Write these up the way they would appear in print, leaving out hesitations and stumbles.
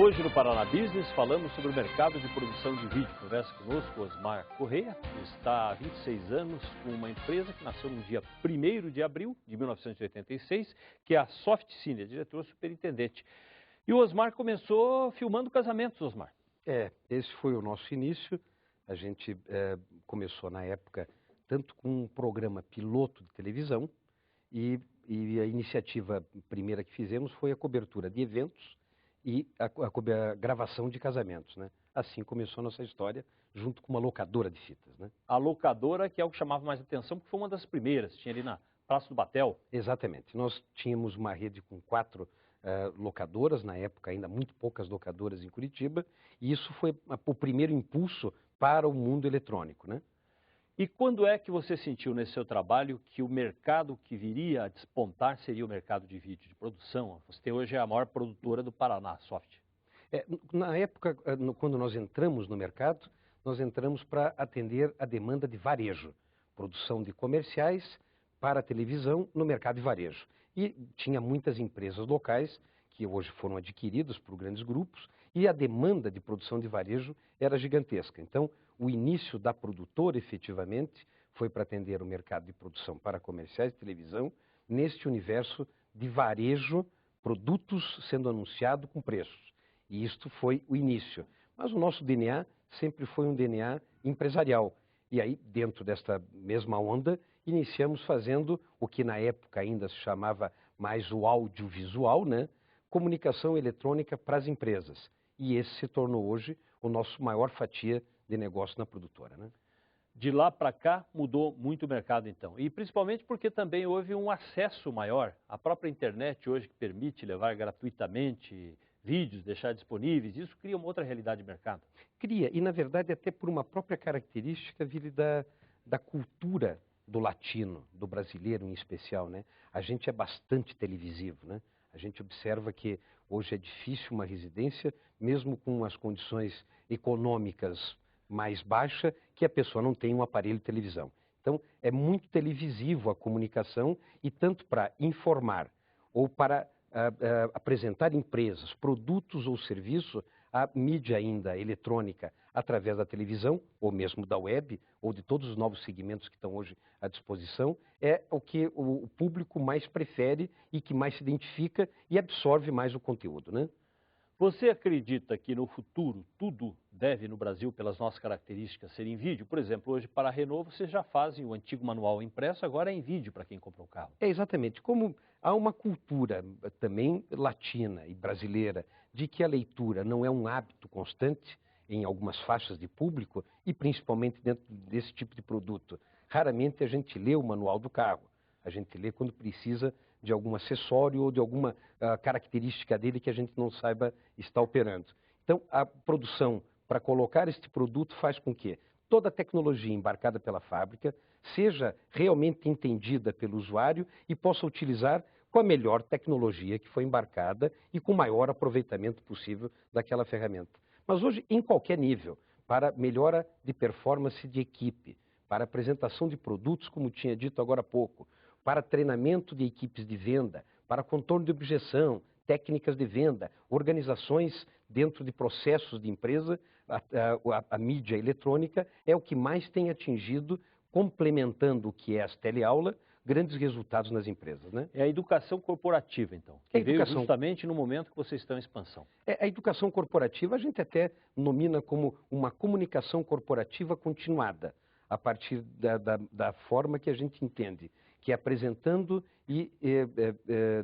Hoje no Paraná Business falamos sobre o mercado de produção de vídeo. Conversa conosco Osmar Correia, que está há 26 anos com uma empresa que nasceu no dia 1º de abril de 1986, que é a Softcine, diretor superintendente. E o Osmar começou filmando casamentos, Osmar. Esse foi o nosso início. A gente começou na época tanto com um programa piloto de televisão e a iniciativa primeira que fizemos foi a cobertura de eventos e a gravação de casamentos, né? Assim começou a nossa história, junto com uma locadora de fitas, né? A locadora, que é o que chamava mais atenção, porque foi uma das primeiras, tinha ali na Praça do Batel. Exatamente. Nós tínhamos uma rede com 4 locadoras, na época ainda muito poucas locadoras em Curitiba, e isso foi o primeiro impulso para o mundo eletrônico, né? E quando é que você sentiu nesse seu trabalho que o mercado que viria a despontar seria o mercado de vídeo, de produção? Você hoje é a maior produtora do Paraná, Soft. Na época, quando nós entramos no mercado, nós entramos para atender a demanda de varejo, produção de comerciais para a televisão no mercado de varejo. E tinha muitas empresas locais que hoje foram adquiridas por grandes grupos e a demanda de produção de varejo era gigantesca. Então, o início da produtora, efetivamente, foi para atender o mercado de produção para comerciais de televisão neste universo de varejo, produtos sendo anunciados com preços. E isto foi o início. Mas o nosso DNA sempre foi um DNA empresarial. E aí, dentro desta mesma onda, iniciamos fazendo o que na época ainda se chamava mais o audiovisual, né? Comunicação eletrônica para as empresas. E esse se tornou hoje o nosso maior fatia de negócio na produtora, né? De lá para cá mudou muito o mercado então, e principalmente porque também houve um acesso maior. A própria internet hoje que permite levar gratuitamente vídeos, deixar disponíveis, isso cria uma outra realidade de mercado. Cria, e na verdade até por uma própria característica da cultura do latino, do brasileiro em especial, né? A gente é bastante televisivo, né? A gente observa que hoje é difícil uma residência, mesmo com as condições econômicas mais baixas, que a pessoa não tem um aparelho de televisão. Então, é muito televisivo a comunicação e tanto para informar ou para apresentar empresas, produtos ou serviços, a mídia ainda eletrônica através da televisão, ou mesmo da web, ou de todos os novos segmentos que estão hoje à disposição, é o que o público mais prefere e que mais se identifica e absorve mais o conteúdo, né? Você acredita que no futuro tudo deve no Brasil, pelas nossas características, ser em vídeo? Por exemplo, hoje para a Renault vocês já fazem o antigo manual impresso, agora é em vídeo para quem comprou o carro. Exatamente. Como há uma cultura também latina e brasileira de que a leitura não é um hábito constante em algumas faixas de público e principalmente dentro desse tipo de produto. Raramente a gente lê o manual do carro. A gente lê quando precisa de algum acessório ou de alguma característica dele que a gente não saiba estar operando. Então, a produção para colocar este produto faz com que toda a tecnologia embarcada pela fábrica seja realmente entendida pelo usuário e possa utilizar com a melhor tecnologia que foi embarcada e com o maior aproveitamento possível daquela ferramenta. Mas hoje, em qualquer nível, para melhora de performance de equipe, para apresentação de produtos, como tinha dito agora há pouco, para treinamento de equipes de venda, para contorno de objeção, técnicas de venda, organizações dentro de processos de empresa, a mídia eletrônica é o que mais tem atingido, complementando o que é as teleaulas, grandes resultados nas empresas, né? É a educação corporativa, então, que veio justamente no momento que vocês estão em expansão. A educação corporativa a gente até nomina como uma comunicação corporativa continuada, a partir da forma que a gente entende, que é apresentando e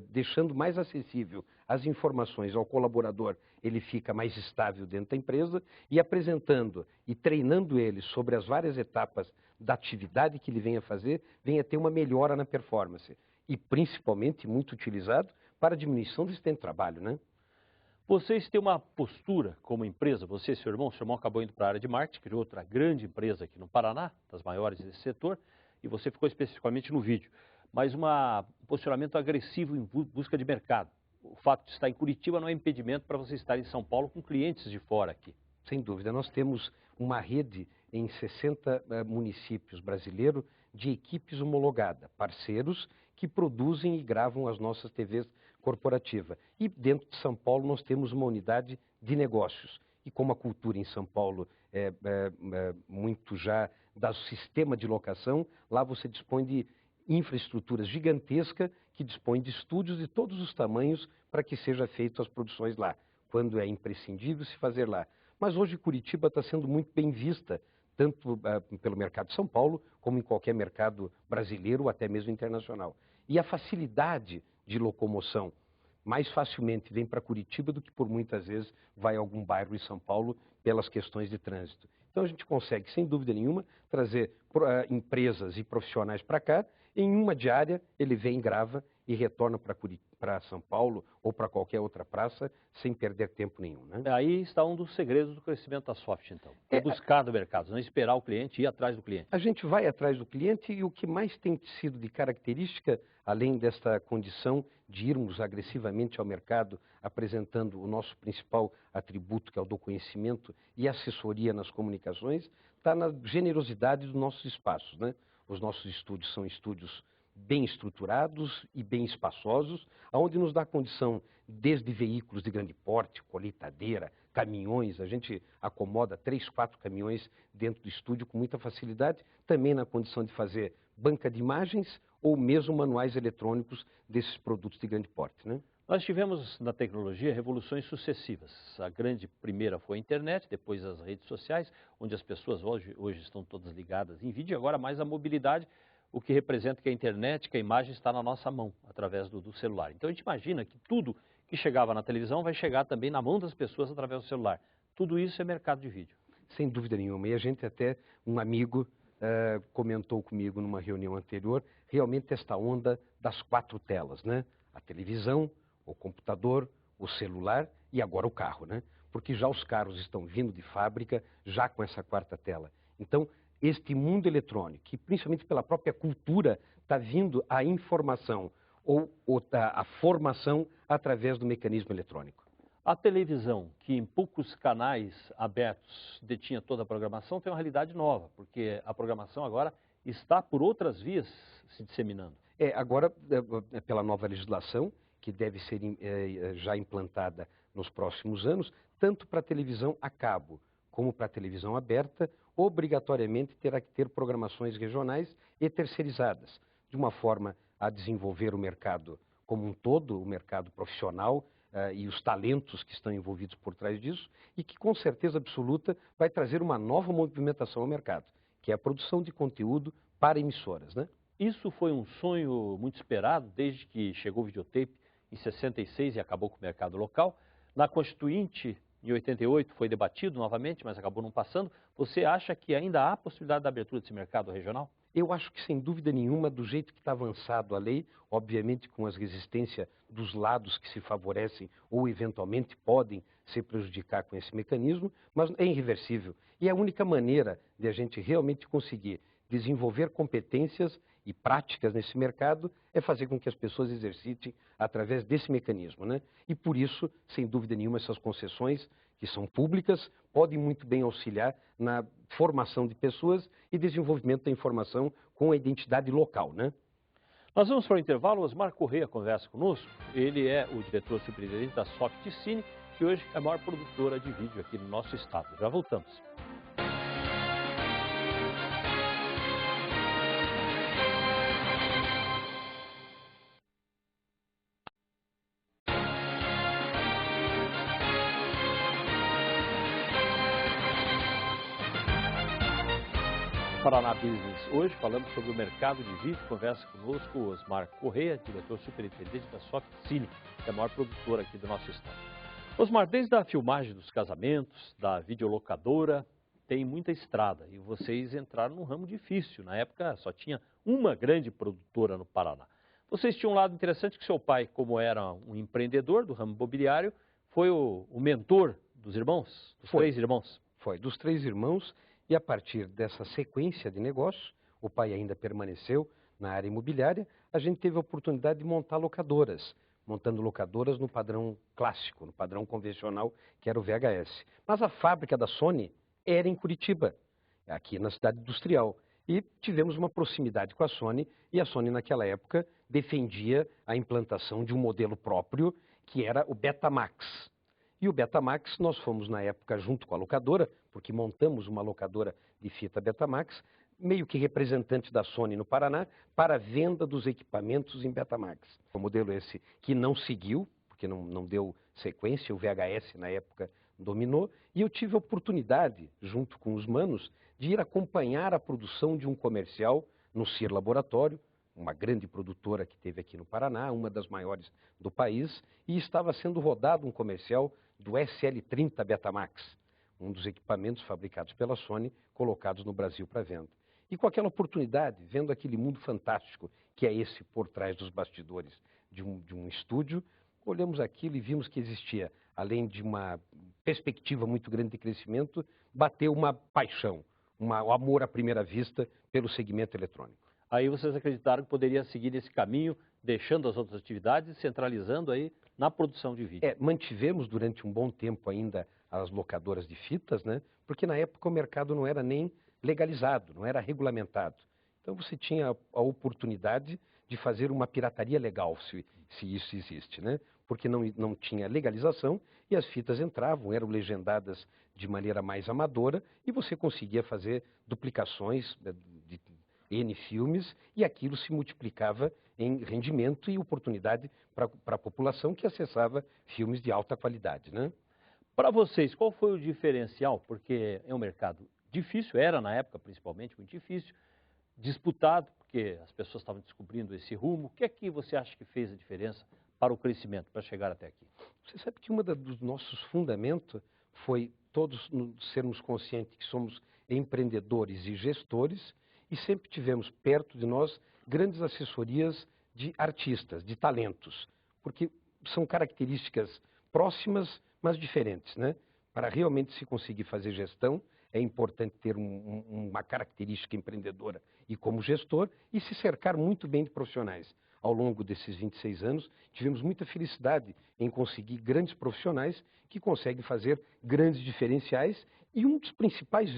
deixando mais acessível as informações ao colaborador, ele fica mais estável dentro da empresa, e apresentando e treinando ele sobre as várias etapas da atividade que ele venha a fazer, venha a ter uma melhora na performance. E principalmente muito utilizado para a diminuição desse tempo de trabalho, né? Vocês têm uma postura como empresa, você e seu irmão acabou indo para a área de marketing, criou outra grande empresa aqui no Paraná, das maiores desse setor, e você ficou especificamente no vídeo. Mas um posicionamento agressivo em busca de mercado. O fato de estar em Curitiba não é impedimento para você estar em São Paulo com clientes de fora aqui. Sem dúvida, nós temos uma rede em 60 municípios brasileiros de equipes homologadas, parceiros que produzem e gravam as nossas TVs corporativa. E dentro de São Paulo nós temos uma unidade de negócios. E como a cultura em São Paulo é muito já do sistema de locação, lá você dispõe de infraestrutura gigantesca que dispõe de estúdios de todos os tamanhos para que seja feito as produções lá, quando é imprescindível se fazer lá. Mas hoje Curitiba está sendo muito bem vista, tanto pelo mercado de São Paulo, como em qualquer mercado brasileiro ou até mesmo internacional. E a facilidade de locomoção mais facilmente vem para Curitiba do que por muitas vezes vai a algum bairro em São Paulo pelas questões de trânsito. Então a gente consegue, sem dúvida nenhuma, trazer empresas e profissionais para cá. Em uma diária ele vem, grava e retorna para São Paulo ou para qualquer outra praça sem perder tempo nenhum, né? Aí está um dos segredos do crescimento da Soft, então. É buscar no mercado, não esperar o cliente, ir atrás do cliente. A gente vai atrás do cliente e o que mais tem sido de característica, além desta condição de irmos agressivamente ao mercado, apresentando o nosso principal atributo, que é o do conhecimento e assessoria nas comunicações, está na generosidade dos nossos espaços, né? Os nossos estúdios são estúdios bem estruturados e bem espaçosos, onde nos dá condição, desde veículos de grande porte, colheitadeira, caminhões, a gente acomoda 3, 4 caminhões dentro do estúdio com muita facilidade, também na condição de fazer banca de imagens ou mesmo manuais eletrônicos desses produtos de grande porte, né? Nós tivemos na tecnologia revoluções sucessivas. A grande primeira foi a internet, depois as redes sociais, onde as pessoas hoje estão todas ligadas em vídeo, e agora mais a mobilidade, o que representa que a internet, que a imagem está na nossa mão, através do celular. Então a gente imagina que tudo que chegava na televisão vai chegar também na mão das pessoas através do celular. Tudo isso é mercado de vídeo. Sem dúvida nenhuma. E a gente até, um amigo comentou comigo numa reunião anterior, realmente esta onda das 4 telas, né? A televisão, o computador, o celular e agora o carro, né? Porque já os carros estão vindo de fábrica já com essa 4ª tela. Então, este mundo eletrônico, que principalmente pela própria cultura, está vindo a informação ou a formação através do mecanismo eletrônico. A televisão, que em poucos canais abertos detinha toda a programação, tem uma realidade nova, porque a programação agora está por outras vias se disseminando. Agora, pela nova legislação, que deve ser já implantada nos próximos anos, tanto para a televisão a cabo como para a televisão aberta, obrigatoriamente terá que ter programações regionais e terceirizadas, de uma forma a desenvolver o mercado como um todo, o mercado profissional e os talentos que estão envolvidos por trás disso, e que com certeza absoluta vai trazer uma nova movimentação ao mercado, que é a produção de conteúdo para emissoras, né? Isso foi um sonho muito esperado desde que chegou o videotape em 66 e acabou com o mercado local. Na Constituinte, em 88, foi debatido novamente, mas acabou não passando. Você acha que ainda há possibilidade da abertura desse mercado regional? Eu acho que, sem dúvida nenhuma, do jeito que está avançado a lei, obviamente com as resistências dos lados que se favorecem ou eventualmente podem se prejudicar com esse mecanismo, mas é irreversível. E a única maneira de a gente realmente conseguir desenvolver competências e práticas nesse mercado é fazer com que as pessoas exercitem através desse mecanismo, né? E por isso, sem dúvida nenhuma, essas concessões, que são públicas, podem muito bem auxiliar na formação de pessoas e desenvolvimento da informação com a identidade local, né? Nós vamos para o intervalo. Osmar Correia conversa conosco. Ele é o diretor superintendente da Softcine, que hoje é a maior produtora de vídeo aqui no nosso estado. Já voltamos. Paraná Business. Hoje falamos sobre o mercado de vídeo. Conversa conosco o Osmar Correia, diretor superintendente da Softcine, que é a maior produtora aqui do nosso estado. Osmar, desde a filmagem dos casamentos, da videolocadora, tem muita estrada e vocês entraram num ramo difícil. Na época só tinha uma grande produtora no Paraná. Vocês tinham um lado interessante que seu pai, como era um empreendedor do ramo imobiliário, foi o mentor dos irmãos, dos 3 irmãos. Foi, dos 3 irmãos. E a partir dessa sequência de negócios, o pai ainda permaneceu na área imobiliária, a gente teve a oportunidade de montar locadoras, montando locadoras no padrão clássico, no padrão convencional, que era o VHS. Mas a fábrica da Sony era em Curitiba, aqui na cidade industrial. E tivemos uma proximidade com a Sony, e a Sony naquela época defendia a implantação de um modelo próprio, que era o Betamax. E o Betamax, nós fomos na época junto com a locadora, porque montamos uma locadora de fita Betamax, meio que representante da Sony no Paraná, para a venda dos equipamentos em Betamax. O modelo esse que não seguiu, porque não deu sequência, o VHS na época dominou, e eu tive a oportunidade, junto com os manos, de ir acompanhar a produção de um comercial no CIR Laboratório, uma grande produtora que teve aqui no Paraná, uma das maiores do país, e estava sendo rodado um comercial do SL30 Betamax, um dos equipamentos fabricados pela Sony, colocados no Brasil para venda. E com aquela oportunidade, vendo aquele mundo fantástico que é esse por trás dos bastidores de um estúdio, olhamos aquilo e vimos que existia, além de uma perspectiva muito grande de crescimento, bateu uma paixão, um amor à primeira vista pelo segmento eletrônico. Aí vocês acreditaram que poderia seguir esse caminho, deixando as outras atividades e centralizando aí na produção de vídeo. Mantivemos durante um bom tempo ainda as locadoras de fitas, né? Porque na época o mercado não era nem legalizado, não era regulamentado. Então você tinha a oportunidade de fazer uma pirataria legal, se isso existe, né? Porque não tinha legalização e as fitas entravam, eram legendadas de maneira mais amadora e você conseguia fazer duplicações de N filmes e aquilo se multiplicava em rendimento e oportunidade para a população que acessava filmes de alta qualidade, né? Para vocês, qual foi o diferencial? Porque é um mercado difícil, era na época principalmente muito difícil, disputado, porque as pessoas estavam descobrindo esse rumo. O que é que você acha que fez a diferença para o crescimento, para chegar até aqui? Você sabe que um dos nossos fundamentos foi todos sermos conscientes que somos empreendedores e gestores e sempre tivemos perto de nós grandes assessorias de artistas, de talentos, porque são características próximas, mas diferentes, né? Para realmente se conseguir fazer gestão, é importante ter uma característica empreendedora e como gestor e se cercar muito bem de profissionais. Ao longo desses 26 anos, tivemos muita felicidade em conseguir grandes profissionais que conseguem fazer grandes diferenciais e um dos principais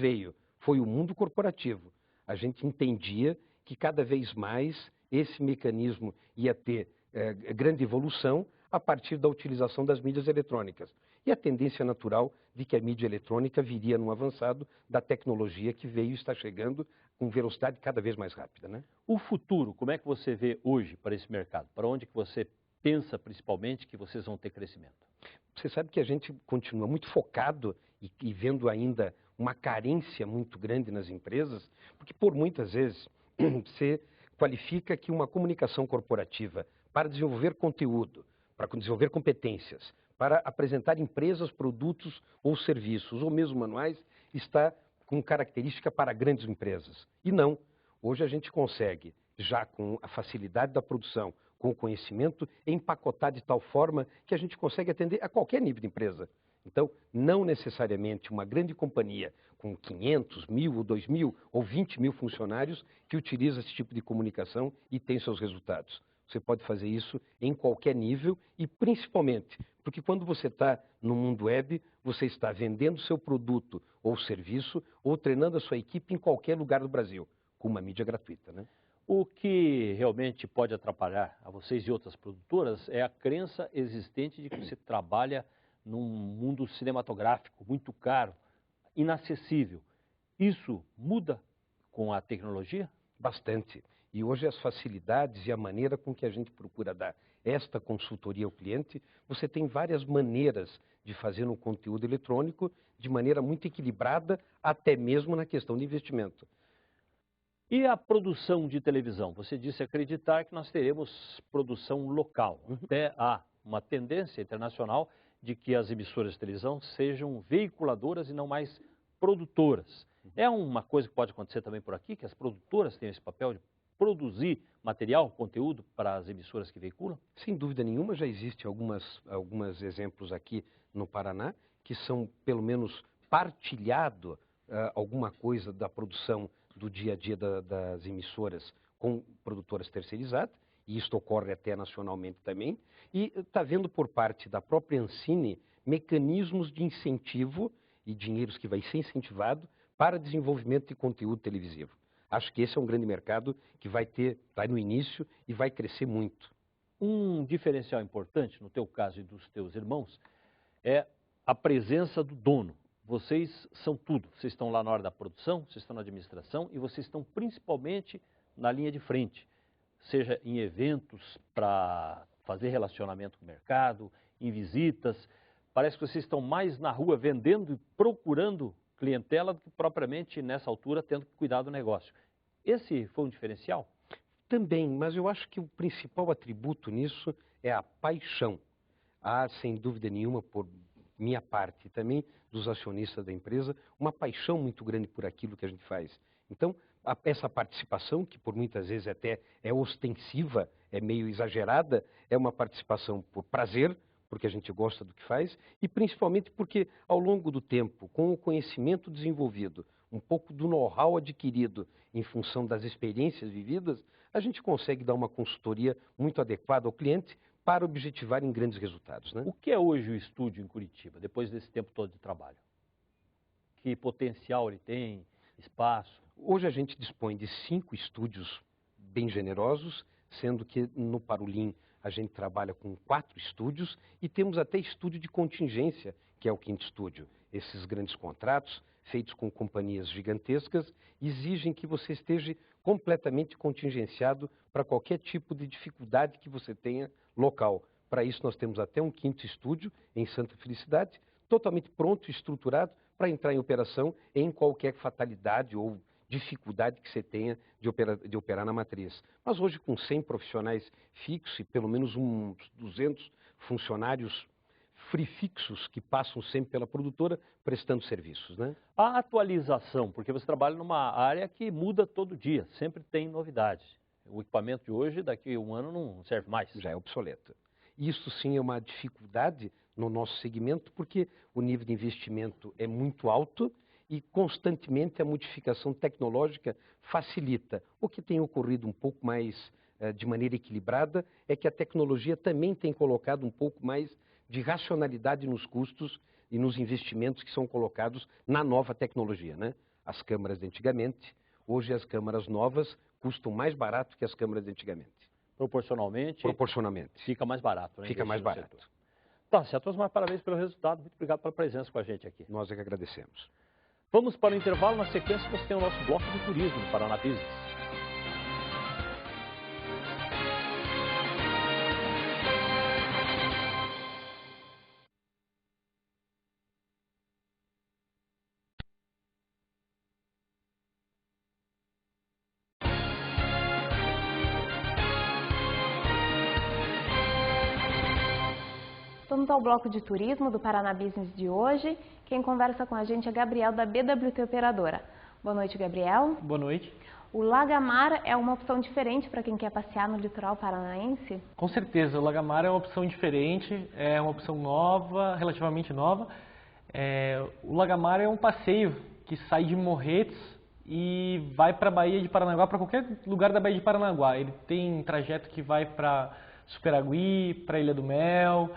foi o mundo corporativo. A gente entendia que cada vez mais esse mecanismo ia ter grande evolução a partir da utilização das mídias eletrônicas. E a tendência natural de que a mídia eletrônica viria num avançado da tecnologia que veio e está chegando com velocidade cada vez mais rápida, né? O futuro, como é que você vê hoje para esse mercado? Para onde que você pensa principalmente que vocês vão ter crescimento? Você sabe que a gente continua muito focado e vendo ainda uma carência muito grande nas empresas, porque por muitas vezes você qualifica que uma comunicação corporativa para desenvolver conteúdo, para desenvolver competências, para apresentar empresas, produtos ou serviços, ou mesmo manuais, está com característica para grandes empresas. E não. Hoje a gente consegue, já com a facilidade da produção, com o conhecimento, empacotar de tal forma que a gente consegue atender a qualquer nível de empresa. Então, não necessariamente uma grande companhia com 500, 1.000, ou 2.000 ou 20.000 funcionários que utiliza esse tipo de comunicação e tem seus resultados. Você pode fazer isso em qualquer nível e principalmente porque quando você está no mundo web, você está vendendo seu produto ou serviço ou treinando a sua equipe em qualquer lugar do Brasil, com uma mídia gratuita, né? O que realmente pode atrapalhar a vocês e outras produtoras é a crença existente de que você trabalha num mundo cinematográfico muito caro, inacessível. Isso muda com a tecnologia? Bastante. E hoje as facilidades e a maneira com que a gente procura dar esta consultoria ao cliente, você tem várias maneiras de fazer um conteúdo eletrônico de maneira muito equilibrada, até mesmo na questão de investimento. E a produção de televisão? Você disse acreditar que nós teremos produção local. Até há uma tendência internacional de que as emissoras de televisão sejam veiculadoras e não mais produtoras. É uma coisa que pode acontecer também por aqui, que as produtoras tenham esse papel de produzir material, conteúdo para as emissoras que veiculam? Sem dúvida nenhuma, já existem alguns exemplos aqui no Paraná que são, pelo menos, partilhado alguma coisa da produção do dia a dia das emissoras com produtoras terceirizadas, e isto ocorre até nacionalmente também, e está vendo por parte da própria Ancine mecanismos de incentivo e dinheiros que vai ser incentivado para desenvolvimento de conteúdo televisivo. Acho que esse é um grande mercado que vai no início e vai crescer muito. Um diferencial importante, no teu caso e dos teus irmãos, é a presença do dono. Vocês são tudo. Vocês estão lá na hora da produção, vocês estão na administração e vocês estão principalmente na linha de frente. Seja em eventos para fazer relacionamento com o mercado, em visitas. Parece que vocês estão mais na rua vendendo e procurando clientela do que propriamente nessa altura tendo que cuidar do negócio. Esse foi um diferencial? Também, mas eu acho que o principal atributo nisso é a paixão. Há, sem dúvida nenhuma, por minha parte e também dos acionistas da empresa, uma paixão muito grande por aquilo que a gente faz. Então, essa participação, que por muitas vezes até é ostensiva, é meio exagerada, é uma participação por prazer, porque a gente gosta do que faz, e principalmente porque, ao longo do tempo, com o conhecimento desenvolvido, um pouco do know-how adquirido em função das experiências vividas, a gente consegue dar uma consultoria muito adequada ao cliente para objetivar em grandes resultados, né? O que é hoje o estúdio em Curitiba, depois desse tempo todo de trabalho? Que potencial ele tem, espaço? Hoje a gente dispõe de 5 estúdios bem generosos, sendo que no Parolim a gente trabalha com 4 estúdios e temos até estúdio de contingência, que é o 5º estúdio. Esses grandes contratos, feitos com companhias gigantescas, exigem que você esteja completamente contingenciado para qualquer tipo de dificuldade que você tenha local. Para isso nós temos até um 5º estúdio em Santa Felicidade, totalmente pronto e estruturado para entrar em operação em qualquer fatalidade ou dificuldade que você tenha de operar na matriz. Mas hoje, com 100 profissionais fixos e pelo menos uns 200 funcionários fixos que passam sempre pela produtora prestando serviços, né? A atualização, porque você trabalha numa área que muda todo dia, sempre tem novidades. O equipamento de hoje, daqui a um ano, não serve mais. Já é obsoleto. Isso sim é uma dificuldade no nosso segmento, porque o nível de investimento é muito alto e constantemente a modificação tecnológica facilita. O que tem ocorrido um pouco mais de maneira equilibrada é que a tecnologia também tem colocado um pouco mais de racionalidade nos custos e nos investimentos que são colocados na nova tecnologia, né? As câmaras de antigamente, hoje as câmaras novas custam mais barato que as câmaras de antigamente. Proporcionalmente? Proporcionalmente. Fica mais barato, né? Fica mais barato. Tá, certo. Osmar, parabéns pelo resultado. Muito obrigado pela presença com a gente aqui. Nós é que agradecemos. Vamos para o intervalo. Na sequência, você tem o nosso bloco de turismo no Paraná Business. Vamos ao bloco de turismo do Paraná Business de hoje. Quem conversa com a gente é Gabriel, da BWT Operadora. Boa noite, Gabriel. Boa noite. O Lagamar é uma opção diferente para quem quer passear no litoral paranaense? Com certeza, o Lagamar é uma opção diferente, é uma opção nova, relativamente nova. O Lagamar é um passeio que sai de Morretes e vai para a Baía de Paranaguá, para qualquer lugar da Baía de Paranaguá. Ele tem trajeto que vai para Superagui, para Ilha do Mel,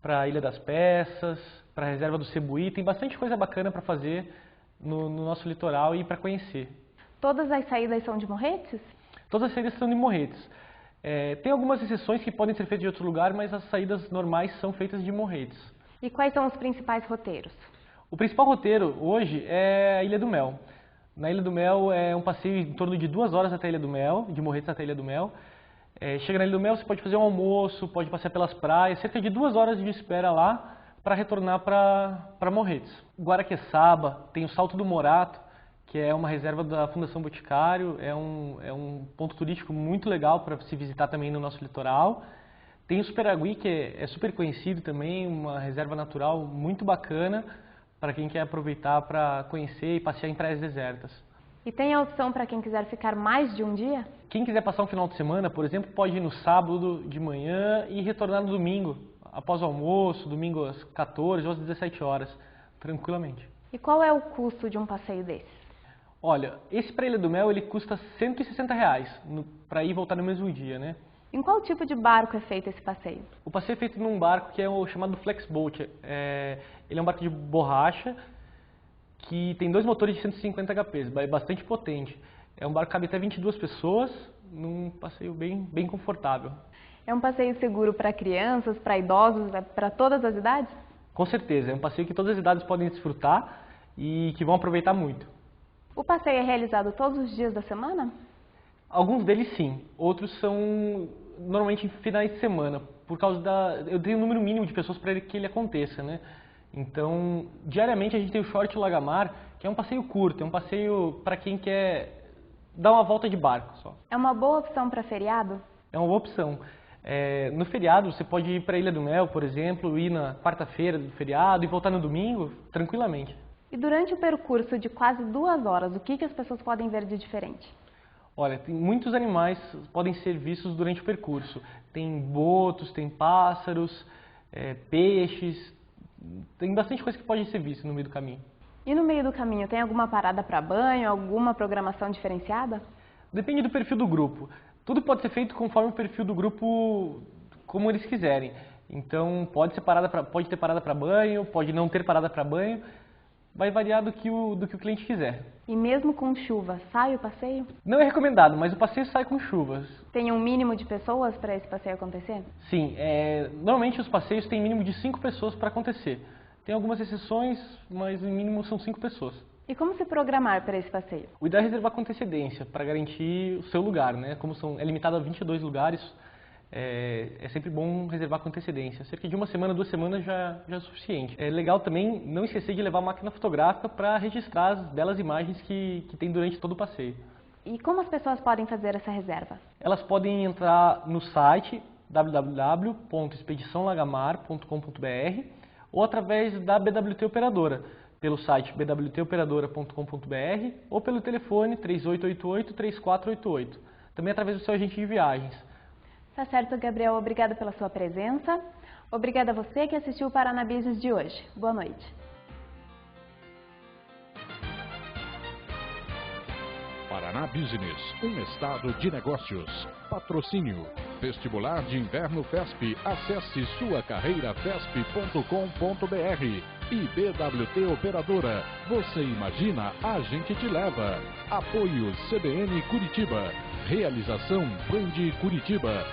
para a Ilha das Peças, para a Reserva do Cebuí. Tem bastante coisa bacana para fazer no nosso litoral e para conhecer. Todas as saídas são de Morretes? Todas as saídas são de Morretes. Tem algumas exceções que podem ser feitas de outro lugar, mas as saídas normais são feitas de Morretes. E quais são os principais roteiros? O principal roteiro hoje é a Ilha do Mel. Na Ilha do Mel é um passeio em torno de 2 horas até a Ilha do Mel, de Morretes até a Ilha do Mel. Chega na Ilha do Mel, você pode fazer um almoço, pode passear pelas praias, cerca de 2 horas de espera lá para retornar para Morretes. Guaraqueçaba, tem o Salto do Morato, que é uma reserva da Fundação Boticário, é um ponto turístico muito legal para se visitar também no nosso litoral. Tem o Superagui, que é super conhecido também, uma reserva natural muito bacana para quem quer aproveitar para conhecer e passear em praias desertas. E tem a opção para quem quiser ficar mais de um dia? Quem quiser passar um final de semana, por exemplo, pode ir no sábado de manhã e retornar no domingo, após o almoço, domingo às 14 ou às 17 horas, tranquilamente. E qual é o custo de um passeio desses? Olha, esse para Ilha do Mel ele custa R$160 para ir e voltar no mesmo dia, né? Em qual tipo de barco é feito esse passeio? O passeio é feito num barco que é o chamado Flexboat. Ele é um barco de borracha que tem 2 motores de 150 HP, é bastante potente. É um barco que cabe até 22 pessoas, num passeio bem confortável. É um passeio seguro para crianças, para idosos, para todas as idades? Com certeza, é um passeio que todas as idades podem desfrutar e que vão aproveitar muito. O passeio é realizado todos os dias da semana? Alguns deles sim, outros são normalmente em finais de semana, por causa eu tenho um número mínimo de pessoas para que ele aconteça, né? Então, diariamente a gente tem o Short Lagamar, que é um passeio curto, é um passeio para quem quer dar uma volta de barco só. É uma boa opção para feriado? É uma boa opção. No feriado você pode ir para a Ilha do Mel, por exemplo, ir na quarta-feira do feriado e voltar no domingo tranquilamente. E durante o percurso de quase 2 horas, o que as pessoas podem ver de diferente? Olha, tem muitos animais que podem ser vistos durante o percurso. Tem botos, tem pássaros, peixes, tem bastante coisa que pode ser vista no meio do caminho. E no meio do caminho tem alguma parada para banho, alguma programação diferenciada? Depende do perfil do grupo. Tudo pode ser feito conforme o perfil do grupo, como eles quiserem. Então pode ter parada para banho, pode não ter parada para banho. Vai variar do que o cliente quiser. E mesmo com chuva, sai o passeio? Não é recomendado, mas o passeio sai com chuvas. Tem um mínimo de pessoas para esse passeio acontecer? Sim, normalmente os passeios têm mínimo de 5 pessoas para acontecer. Tem algumas exceções, mas o mínimo são 5 pessoas. E como se programar para esse passeio? O ideal é reservar com antecedência, para garantir o seu lugar, né? Como é limitado a 22 lugares, é sempre bom reservar com antecedência. Cerca de 1 semana, 2 semanas já é suficiente. É legal também não esquecer de levar a máquina fotográfica para registrar as belas imagens que tem durante todo o passeio. E como as pessoas podem fazer essa reserva? Elas podem entrar no site www.expediçãolagamar.com.br ou através da BWT Operadora, pelo site bwtoperadora.com.br ou pelo telefone 3888-3488, também através do seu agente de viagens. Tá certo, Gabriel. Obrigada pela sua presença. Obrigada a você que assistiu o Paraná Business de hoje. Boa noite. Paraná Business, um estado de negócios. Patrocínio. Vestibular de Inverno FESP. Acesse suacarreirafesp.com.br. E BWT Operadora. Você imagina, a gente te leva. Apoio CBN Curitiba. Realização Band Curitiba.